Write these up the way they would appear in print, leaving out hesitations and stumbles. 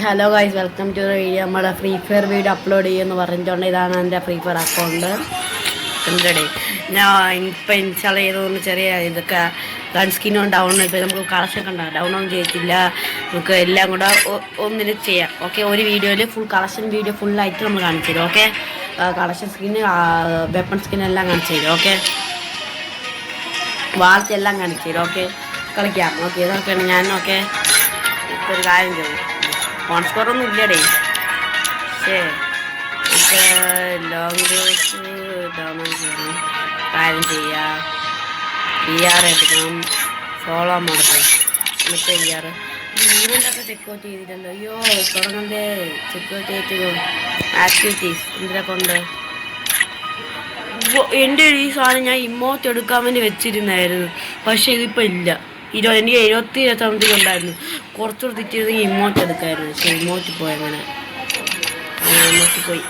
Hello guys, welcome to video. നമ്മുടെ Free Fire video upload ചെയ്യുമെന്ന് പറഞ്ഞിട്ടുണ്ട്. ഇതാണ് എൻ്റെ ഫ്രീ ഫയർ അക്കൗണ്ട്. എന്റെടേ ഞാൻ ഇപ്പം ഇൻസ്റ്റാൾ ചെയ്തതുകൊണ്ട് ചെറിയ ഇതൊക്കെ ഗൺ സ്കിന്നും ഡൗൺ ഇപ്പോൾ നമുക്ക് കളക്ഷനൊക്കെ ഉണ്ടാകും. ഡൗൺ ഒന്നും ചെയ്യത്തില്ല, നമുക്ക് എല്ലാം കൂടെ ഒന്നിന് ചെയ്യാം. ഓക്കെ, ഒരു വീഡിയോയിൽ ഫുൾ കളക്ഷൻ വീഡിയോ ഫുള്ളായിട്ട് നമ്മൾ കാണിച്ചു തരും. ഓക്കെ, കളക്ഷൻ സ്കിന്ന്, വെപ്പൺ സ്കിന്നെല്ലാം കാണിച്ചു തരും. ഓക്കെ, വാൾട്ട് എല്ലാം കാണിച്ചു തരും. ഓക്കെ, കളിക്കാം. ഓക്കെ, ഇതൊക്കെയാണ് ഞാൻ. ഓക്കെ, ഇപ്പോൾ ഒരു കാര്യം ചെയ്യും, ഫോൺ സ്കോറൊന്നും ഇല്ലടേ. പക്ഷേ നമുക്ക് ലോങ് റേസ് ഡൗൺലോഡ് ചെയ്യണം. കാര്യം ചെയ്യാം, VR എടുക്കണം, സോളോ മോഡൽ മറ്റേ VR. ഈവൻ്റൊക്കെ ചെക്ക് ഔട്ട് ചെയ്തിട്ടല്ലോ. അയ്യോ, തുടങ്ങണ്ടേ. ചെക്ക് ഔട്ട് ചെയ്തിട്ട് ആക്ടിവിറ്റീസ് എന്തിനൊക്കെ ഉണ്ട്. എൻ്റെ ഈ സാധനം ഞാൻ ഇമോട്ട് എടുക്കാൻ വേണ്ടി വെച്ചിരുന്നായിരുന്നു, പക്ഷേ ഇതിപ്പോൾ ഇല്ല. എനിക്ക് 70 ഉണ്ടായിരുന്നു. കുറച്ചുകൂടെ തെറ്റിയിരുന്നെങ്കിൽ ഇമോട്ട് എടുക്കായിരുന്നു. പക്ഷേ ഇമോട്ട് പോയി. അങ്ങനെ ഇമോട്ട് പോയി.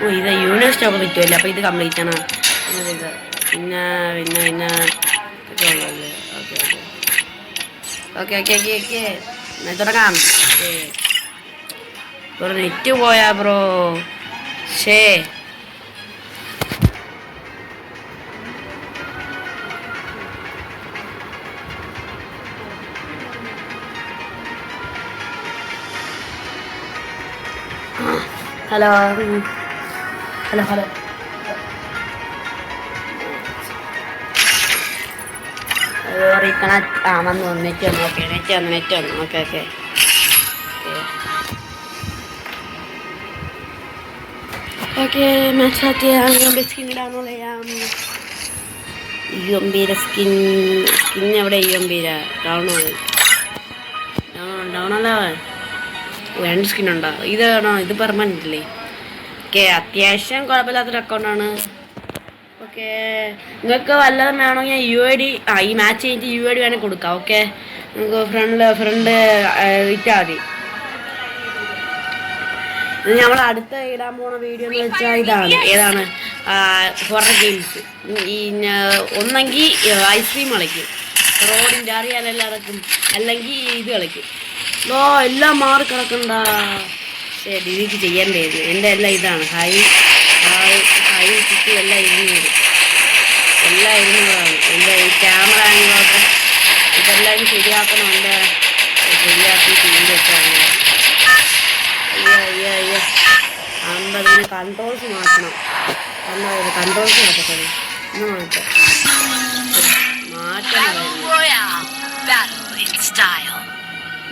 ഓ, ഇത് യൂണിവേഴ്സിറ്റി കിട്ടുമല്ലോ. അപ്പോൾ ഇത് കംപ്ലീറ്റ് ആണ്. ഇത് പിന്നെ പിന്നെ പിന്നെ ഇതുള്ളല്ലേ. Okay okay okay okay okay okay തുടങ്ങാം. ബ്രോ നെറ്റ് പോയാ ബ്രോ. ശേ, ഹലോ ഹലോ ഹലോ റീകണക്ട് വന്നു. നെറ്റ് വന്നു. ഓക്കെ, നെറ്റ് വന്നു. Okay okay okay match start ചെയ്യാം. സ്കിൻ ഡൗൺലോഡ് ചെയ്യാം. ഗംഭീര സ്കിൻ എവിടെ? ഗംഭീര ഡൗൺലോഡ് ഡൗണല്ലോ. 2 സ്കിന്നുണ്ടോ? ഇതാണോ? ഇത് പെർമനൻ്റ് അല്ലേ? ഓക്കെ, അത്യാവശ്യം കുഴപ്പമില്ലാത്തൊരു അക്കൗണ്ടാണ്. ഓക്കെ, നിങ്ങൾക്ക് വല്ലതും വേണമെങ്കിൽ UID ഈ മാച്ച് കഴിഞ്ഞിട്ട് UID വേണമെങ്കിൽ കൊടുക്കാം. ഓക്കെ, നിങ്ങൾക്ക് ഫ്രണ്ട് ഇട്ടാൽ മതി. ഇത് നമ്മൾ അടുത്ത ഇടാൻ പോണ വീഡിയോ എന്ന് വെച്ചാൽ ഇതാണ്. ഏതാണ്? Horror games. ഒന്നെങ്കിൽ ഐസ്ക്രീം കളിക്കും, റോഡിൻ്റെ അറിയാലെല്ലാം നടക്കും, അല്ലെങ്കിൽ ഇത് കളിക്കും. എല്ലാം മാറി കിടക്കണ്ട. ശരി, ഡിലീറ്റ് ചെയ്യേണ്ടത് എൻ്റെ എല്ലാം ഇതാണ്. ഹൈ ചുറ്റും എല്ലാം 200 എൻ്റെ ഈ ക്യാമറ ആംഗിളൊക്കെ ഇതെല്ലാം ശരിയാക്കണം. എൻ്റെ ശരിയാക്കി ചെയ്ത് വെച്ചാണ്. അയ്യോ 50 കൺട്രോൾസ് മാറ്റണം. കൺട്രോൾസ് മാറ്റണം. ഇന്ന് മാറ്റം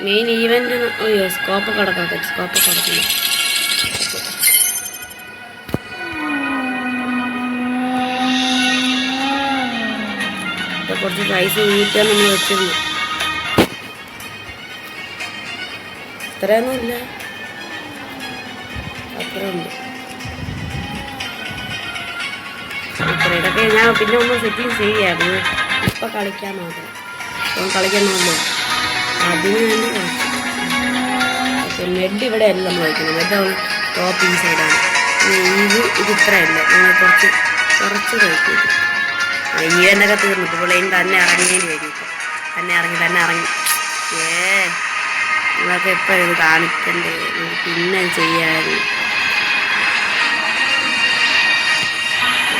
മെയിൻ ഈവൻറ്റ്. അയ്യോ, സ്കോപ്പ് കിടക്കട്ടെ. കുറച്ച് പൈസ വീട്ടാൻ നമ്മൾ വെച്ചിരുന്നു. ഇത്രയൊന്നും ഇല്ല, അത്ര ഉണ്ട്. ഇതൊക്കെ ഞാൻ പിന്നെ ഒന്ന് സെറ്റിങ് ചെയ്യായിരുന്നു. ഇപ്പം കളിക്കാൻ മാത്രം. കളിക്കണമല്ലോ, അതിന് വേണ്ടി കളിച്ചു. ഓക്കെ, നെഡ് ഇവിടെ അല്ല നമ്മൾ കളിക്കുന്നത്. നെഡ് ടോപ്പ് ഈ സൈഡാണ്. ഇത് ഇത്രയല്ല, നമ്മൾ കുറച്ച് കളിക്കും. ഈ എന്നൊക്കെ തീർന്നിട്ട് ഇപ്പോൾ തന്നെ ഇറങ്ങേണ്ടി വരും. തന്നെ ഇറങ്ങി. നിങ്ങളൊക്കെ എപ്പോൾ ഇത് കാണിക്കണ്ടേ? പിന്നെ ചെയ്യാറ്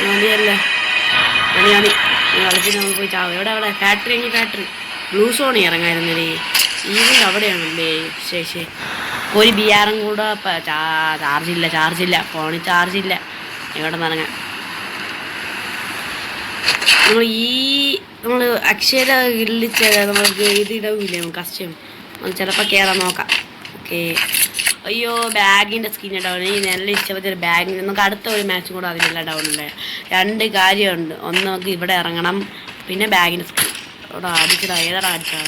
മതിയല്ലേ. മണി കളിച്ചിട്ട് നമുക്ക് പോയി ചാവും. എവിടെ ഫാക്ടറി ബ്ലൂ സോണി ഇറങ്ങായിരുന്നേ. ഈവൻ്റെ അവിടെയാണല്ലേ. ശരി, ഒരു BR കൂടെ. ചാർജില്ല ഫോണിൽ ചാർജില്ല. എവിടെ നിന്ന് ഇറങ്ങാം? നമ്മൾ അക്ഷര ഇല്ലിച്ച നമുക്ക് ഇത് ഇടവില്ലേ കസ്റ്റം. ചിലപ്പോൾ കയറാൻ നോക്കാം. ഓക്കെ, അയ്യോ ബാഗിൻ്റെ സ്കിൻ ഡൗൺ. ഈ നല്ല ഇഷ്ടപ്പെട്ടൊരു ബാഗിന് നമുക്ക് അടുത്ത ഒരു മാച്ചും കൂടെ അതിനെല്ലാം ഡൗൺ ഉണ്ട്. 2 കാര്യമുണ്ട്. ഒന്ന് നമുക്ക് ഇവിടെ ഇറങ്ങണം, പിന്നെ ബാഗിൻ്റെ സ്കിൻ അവിടെ അടിച്ചടാ. ഏതാടാ അടിച്ചാ?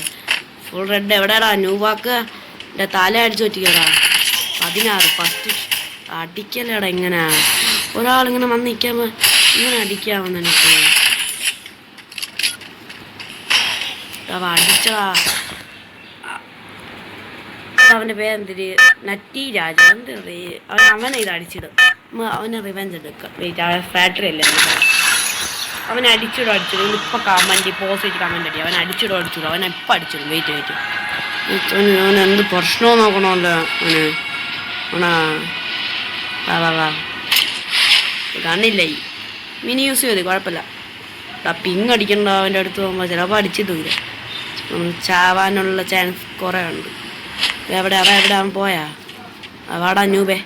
Full red. എവിടെയാടാ? ന്യൂവാക്ക് എൻ്റെ തല അടിച്ചു പറ്റിക്കടാ. 16 ഫസ്റ്റ് അടിക്കല്ലേടാ. ഇങ്ങനെ ഒരാളിങ്ങനെ വന്ന് നിൽക്കുമ്പോൾ ഇങ്ങനെ അടിക്കാമെന്ന് എനിക്ക് അടിച്ചടാ. അവൻ്റെ പേരെന്തിരി? നറ്റി രാജ. അവനെ ഇത് അടിച്ചിടും. അവന് റിവെഞ്ച് എടുക്കാം. ഫാക്ടറി അല്ലേ അവൻ അടിച്ചിടും. ഇപ്പം കമൻറ്റ് പോസ്റ്റ് കമൻറ്റ് അടി. അവൻ അടിച്ചിടും. അവൻ എപ്പം അടിച്ചിടും. വെയിറ്റ് ഞാൻ എന്ത് പ്രശ്നമോ നോക്കണമല്ലോ അവന്. ആണാ വാ വാ വാ. കണ്ണില്ല ഈ മിനി യൂസ് ചെയ്തു കുഴപ്പമില്ല. പിങ് അടിക്കണ്ട അവൻ്റെ അടുത്ത് പോകുമ്പോൾ ചിലപ്പോൾ അടിച്ചിട്ട് വരും. ചാവാനുള്ള ചാൻസ് കുറേ ഉണ്ട്. എവിടെ അവൻ പോയാ? അവാടാ ന്യൂബേ.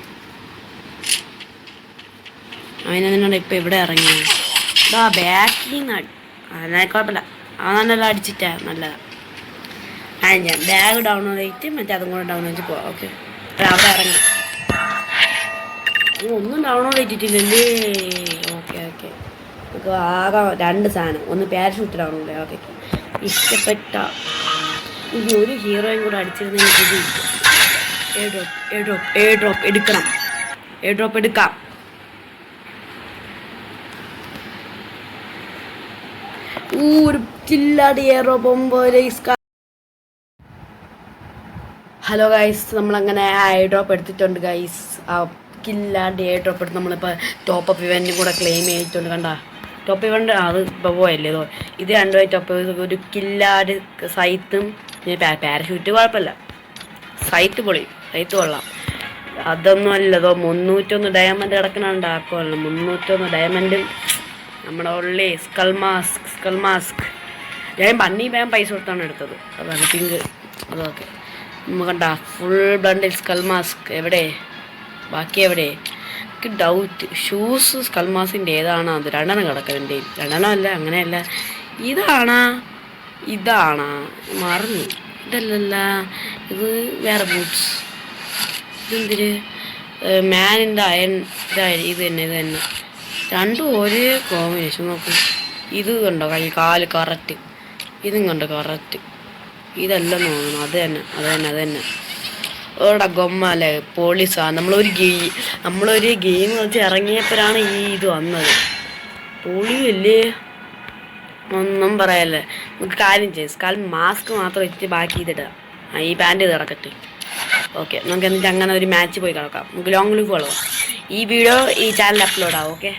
അവനെന്നോട് ഇപ്പം ഇവിടെ ഇറങ്ങി. ബാക്കിൽ നിന്ന് അല്ല കുഴപ്പമില്ല. അവൻ നല്ല അടിച്ചിട്ടാ നല്ലതാ. ഞാൻ ബാഗ് ഡൗൺലോഡ് ചെയ്തിട്ട് മറ്റേ അതും കൂടെ ഡൗൺലോഡ് ചെയ്ത് പോവാം. ഓക്കെ അവിടെ ഇറങ്ങി. ഒന്നും ഡൗൺലോഡ് ചെയ്തിട്ടില്ലല്ലേ? Okay okay. നമുക്ക് ആകെ 2 സാധനം. ഒന്ന് പാരഷൂട്ട് ഡൗൺലോഡ് ചെയ്യാം. ഓക്കെ ഇഷ്ടപ്പെട്ട ഒരു ഹീറോയും കൂടെ അടിച്ചിരുന്നെങ്കിൽ എയർ ഡ്രോപ്പ് എടുക്കാം. ഒരു ചില്ലാടി എയർ ഡ്രോപ്പ്. ഹലോ ഗൈസ്, നമ്മളങ്ങനെ എയർ ഡ്രോപ്പ് എടുത്തിട്ടുണ്ട് ഗൈസ്. കില്ലാണ്ട് എയർ ഡ്രോപ്പ് എടുത്ത് നമ്മളിപ്പോൾ ടോപ്പ് ഇവൻറ്റും കൂടെ ക്ലെയിം ചെയ്തിട്ടുണ്ട്. കണ്ട ടോപ്പ് ഇവൻ്റ് അത് ഇപ്പോൾ പോയല്ലേ ഇതോ. ഇത് 2 ടോപ്പ്. ഒരു കില്ലാട് സൈത്തും പാരഷൂട്ട് കുഴപ്പമില്ല. സൈത്ത് കൊള്ളാം. അതൊന്നും അല്ലതോ 301 ഡയമണ്ട് കിടക്കണുണ്ട്. ആക്കുമല്ലോ 301 ഡയമണ്ടും നമ്മുടെ ഉള്ളി സ്കൾ മാസ്ക് ഞാൻ പന്നി വേഗം പൈസ കൊടുത്താണ് എടുത്തത്. അതാണ് പിങ്ക്. അതൊക്കെ നമുക്ക് കണ്ട ഫുൾ ബ്ലണ്ടിൽ സ്കൾ മാസ്ക്. എവിടെ ബാക്കി എവിടെ? എനിക്ക് ഡൗട്ട്. ഷൂസ് സ്കൾ മാസ്കിൻ്റെ ഏതാണ്? അത് 2 കിടക്കുന്നുണ്ട്. 2 അല്ല, അങ്ങനെയല്ല. ഇതാണാ മറന്നു. ഇതല്ലല്ല, ഇത് വേറെ ബൂട്ട്സ്. ഇതെന്തിര്? മാനിൻ്റെ അയൺ. ഇത് തന്നെ 2 ഒരേ കോമ്പിനേഷൻ. നോക്കും. ഇത് കണ്ടോ കാല് കറക്റ്റ്. ഇതും കണ്ടോ കറക്റ്റ്. ഇതെല്ലാം തോന്നുന്നു. അത് തന്നെ ഓടാ ഗൊമ്മല്ലേ പോലീസാ. നമ്മളൊരു ഗെയിം വെച്ച് ഇറങ്ങിയപ്പോഴാണ് ഇത് വന്നത്. പൊളിയല്ലേ, ഒന്നും പറയല്ലേ. നമുക്ക് കാര്യം ചെയ്യാം. മാസ്ക് മാത്രം വെച്ച് ബാക്കി ഇതിടുക. ഈ പാൻറ് ഇത് കിടക്കട്ടെ. ഓക്കെ നമുക്ക് എന്നിട്ട് അങ്ങനെ ഒരു മാച്ച് പോയി കിടക്കാം. നമുക്ക് ലോങ് ലൂപ്പ് കളവാം. ഈ വീഡിയോ ഈ ചാനലിൽ അപ്ലോഡ് ആവും. ഓക്കെ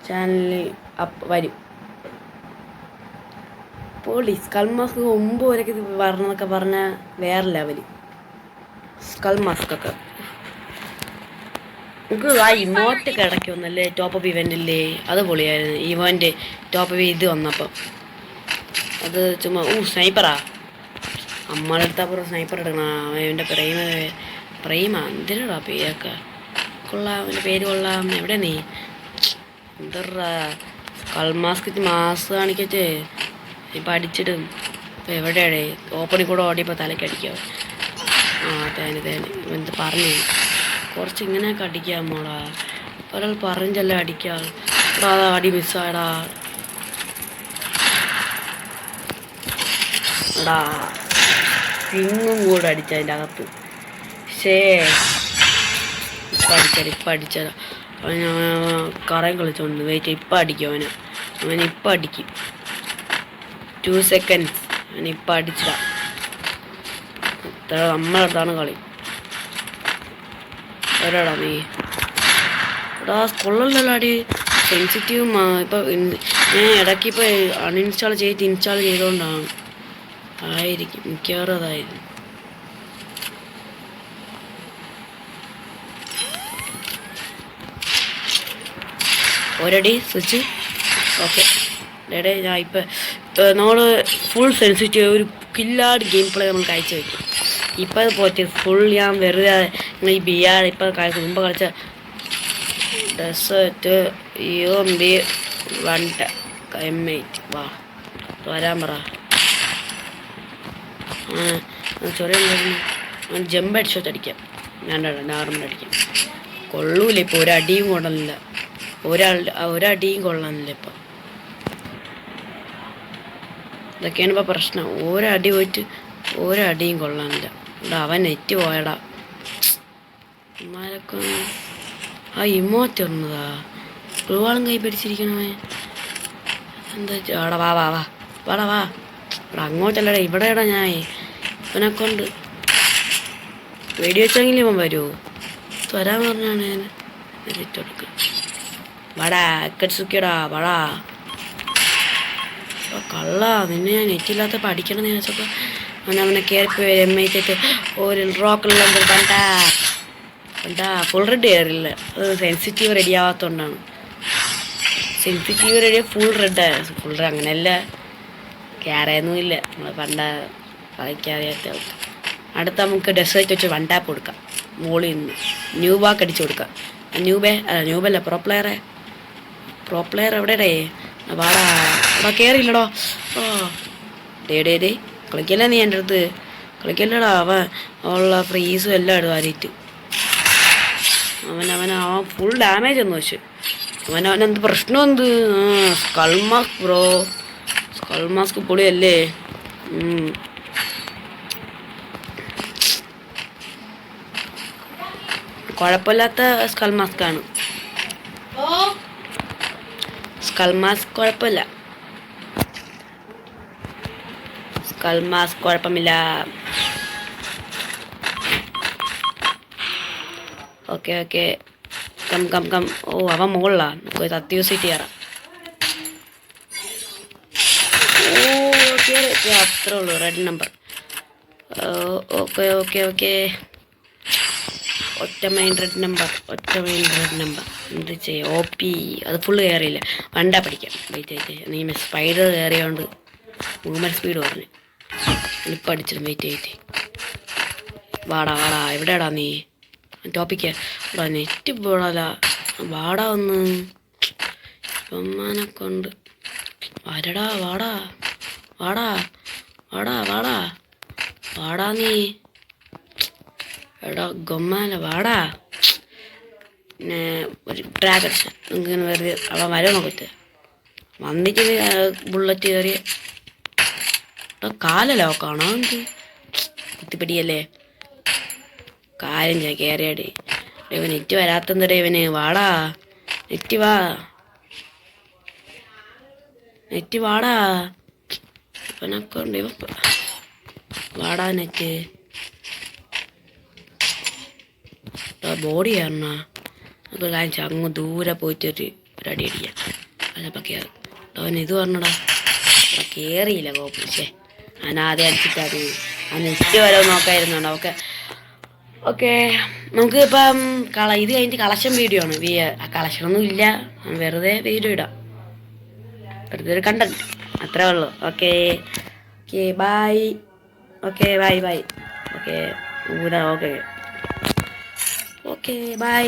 ചാനലിൽ വരും. പോലീസ് സ്കൾ മാസ്ക് 9 വരെയൊക്കെ ഇത് വരണമെന്നൊക്കെ പറഞ്ഞാൽ വേറെ ലെവല്. സ്കൾ മാസ്ക് ഒക്കെ നമുക്ക് ആ ഇമോറ്റൊക്കെ ഇടയ്ക്ക് വന്നല്ലേ ടോപ്പ് ഇവൻ്റില്ലേ, അത് പൊളിയായിരുന്നു. ഇവൻ്റ് ടോപ്പ് ഇത് വന്നപ്പോൾ അത് ചുമ്മാ സ്നൈപ്പറാ. നമ്മളെടുത്തപ്പുറം സ്നൈപ്പർ എടുക്കണം. അവൻ്റെ പ്രേമ എന്തിനാ പേരൊക്കെ കൊള്ളാം. അവൻ്റെ പേര് കൊള്ളാം. എവിടെ നീ എന്തറാ സ്കൾ മാസ്ക് മാസ് കാണിക്കച്ചേ. ഇപ്പം അടിച്ചിടും. ഇപ്പം എവിടെയാടേ ഓപ്പണിൽ കൂടെ ഓടിയപ്പോൾ തലയ്ക്കടിക്കുക. തേന് എന്ത് പറഞ്ഞു കുറച്ച് ഇങ്ങനെയൊക്കെ അടിക്കാം മോളാ. ഒരാൾ പറഞ്ഞല്ലേ അടിക്കാം. അതാ അടി മിസ്സായടാ. എടാ പിങ്ങും കൂടെ അടിച്ച അതിൻ്റെ അകത്ത്. ഇപ്പം അടിച്ചതാ. അവൻ കറയും കളിച്ചോണ്ട് വെയിറ്റ്. ഇപ്പം അടിക്കും അവനിപ്പം അടിക്കും. 2 seconds. അവനിപ്പം അടിച്ചിടാ. നമ്മളടുത്താണ് കളി. എടാ നീ എടാ കൊള്ളല്ലോ അടി. സെൻസിറ്റീവ് ഇപ്പം ഞാൻ ഇടയ്ക്ക് ഇപ്പോൾ അൺഇൻസ്റ്റാൾ ഇൻസ്റ്റാൾ ചെയ്തുകൊണ്ടാണ്. ആയിരിക്കും മിക്കവാറും അതായിരുന്നു. ഒരടി സ്വിച്ച്. ഓക്കെ ഡേടേ ഞാൻ ഇപ്പം നമ്മൾ ഫുൾ സെൻസിറ്റീവ് ഒരു കില്ലാട് ഗെയിം പ്ലേ നമ്മൾ കഴിച്ചു വയ്ക്കും. ഇപ്പം അത് പോയിട്ട് ഫുൾ ഞാൻ വെറുതെ ഈ BR ഇപ്പം മുമ്പ് കളിച്ച ഡെസേർട്ട് UMB 1 M8 വാ വരാൻ പറ. ചെറിയ ജമ്പ് അടിച്ചോട്ട് അടിക്കാം. ഞാൻ നോർമൽ അടിക്കാം. കൊള്ളൂല ഇപ്പോൾ. ഒരടിയും കൊള്ളില്ല. ഒരടിയും കൊള്ളാനില്ല ഇപ്പം. ഇതൊക്കെയാണ് ഇപ്പോൾ പ്രശ്നം. ഒരടി പോയിട്ട് ഒരടിയും കൊള്ളാനില്ല. ഇവിടെ അവൻ നെറ്റ് പോയടാ. അമ്മാരൊക്കെ ആ ഇമോറ്റ് വന്നതാ. ഒരുപാടും കൈ പിടിച്ചിരിക്കണമേ. എന്താ അവിടെ വാടാ വാ. ഇവിടെ അങ്ങോട്ടല്ലടാ ഇവിടെടാ. ഞാൻ ഇവനെ കൊണ്ട് വെടിവെച്ചെങ്കിലും ഇവൻ വരുമോ? വരാൻ പറഞ്ഞാണ് ഞാൻ നെറ്റെടുക്കുക. വാടാ അക്കട്സുക്കിയടാ വാടാ. കള്ള നിന്നെ ഞാൻ നെറ്റില്ലാത്തപ്പോൾ അടിക്കണമെന്ന് ചോദിച്ചപ്പോൾ അവനെ കയറിപ്പോയി എമ്മയിച്ചിട്ട് ഒരു റോക്കെല്ലാം പണ്ടാ പണ്ടാ ഫുൾ റെഡി കയറില്ല. അത് സെൻസിറ്റീവ് റെഡി ആവാത്തതുകൊണ്ടാണ്. സെൻസിറ്റീവ് റെഡി ഫുൾ റെഡ് അങ്ങനെയല്ല കയറിയൊന്നും ഇല്ല. നമ്മൾ പണ്ട കളിക്കാറിയാത്ത അടുത്ത നമുക്ക് ഡെസേർട്ട് വെച്ച് വൺ ടാപ്പ് കൊടുക്കാം. മോളിൽ നിന്ന് ന്യൂ ബാക്ക് അടിച്ചു കൊടുക്കാം. ന്യൂബല്ല പ്രോ പ്ലെയർ എവിടെടേ വാടാ അവിടെ കയറിയില്ലടോ. ഓ ഡേ കളിക്കല്ലേ നീ എൻ്റെ അടുത്ത് കളിക്കല്ലടാ. അവളുള്ള ഫ്രീസും എല്ലാം ഇടും ആരിയിട്ട്. അവൻ ഫുൾ ഡാമേജ് ഒന്ന് വെച്ച് അവനെന്ത് പ്രശ്നം എന്ത് skull mask bro. Skull mask പൊളിയല്ലേ. കുഴപ്പമില്ലാത്ത സ്കൾ മാസ്കാണ്. സ്കൾ മാസ്ക് കുഴപ്പമില്ല. സ്കൾ മാസ്ക് കുഴപ്പമില്ല. Okay come. ഓ അവൻ മുകളിലാ. നമുക്ക് തത്തി യൂസിറ്റ് കയറാം. ഓ അത്രേ ഉള്ളൂ. Red number. ഓക്കെ ഒറ്റ മെയിൻ റെഡ് നമ്പർ എന്ത് ചെയ്യും. OP അത് ഫുള്ള് കയറിയില്ല. വണ്ടാ പഠിക്കാം. വെയിറ്റ് നീ സ്പൈഡർ കയറിയോണ്ട് മൂവ്മെൻറ്റ് സ്പീഡ് പറഞ്ഞു. ഇപ്പം അടിച്ചിടും. വെയിറ്റ് വാടാ എവിടെയാടാ നീ ടോപ്പിക്ക് ഇവിടെ നെറ്റ് പോടാല. വാടാ ഒന്ന് അമ്മനെ കൊണ്ട് വരടാ. വാടാ നീ എടാ ഗൊമ്മാല വാടാ. പിന്നെ ഒരു ഡ്രാഗൺ ഇങ്ങനെ വെറുതെ അവൻ വരാൻ നോക്കട്ടെ. വന്നിട്ട് ബുള്ളറ്റ് കയറിയ കാലല്ലോ കാണാൻ കുത്തിപ്പിടിയല്ലേ. കാര്യം ഞാൻ കയറിയാടി. ഇവൻ നെറ്റ് വരാത്തന്തടേ ഇവന്. വാടാ നെറ്റ് വാടാ ഇവനൊക്കെ ഉണ്ട്. വാടാ നെറ്റ് ബോഡി കയറണ നമുക്ക് കാണിച്ചാൽ അങ്ങ് ദൂരെ പോയിട്ട് ഒരു അടി അടിക്കാം. അതപ്പോൾ കയറും. അവൻ ഇത് പറഞ്ഞടാ കയറിയില്ല കോപ്പിച്ചേ. ഞാൻ ആദ്യം അടിച്ചിട്ടത് ആ നെറ്റ് വരെ നോക്കായിരുന്നുണ്ടോ. ഓക്കെ നമുക്ക് ഇപ്പം ഇത് കഴിഞ്ഞിട്ട് കളക്ഷൻ വീഡിയോ ആണ്. ആ കളക്ഷനൊന്നും ഇല്ല. വെറുതെ വീഡിയോ ഇടാം. വെറുതെ ഒരു കണ്ടന്റ് അത്രേ ഉള്ളൂ. Okay bye. Bye. Okay by.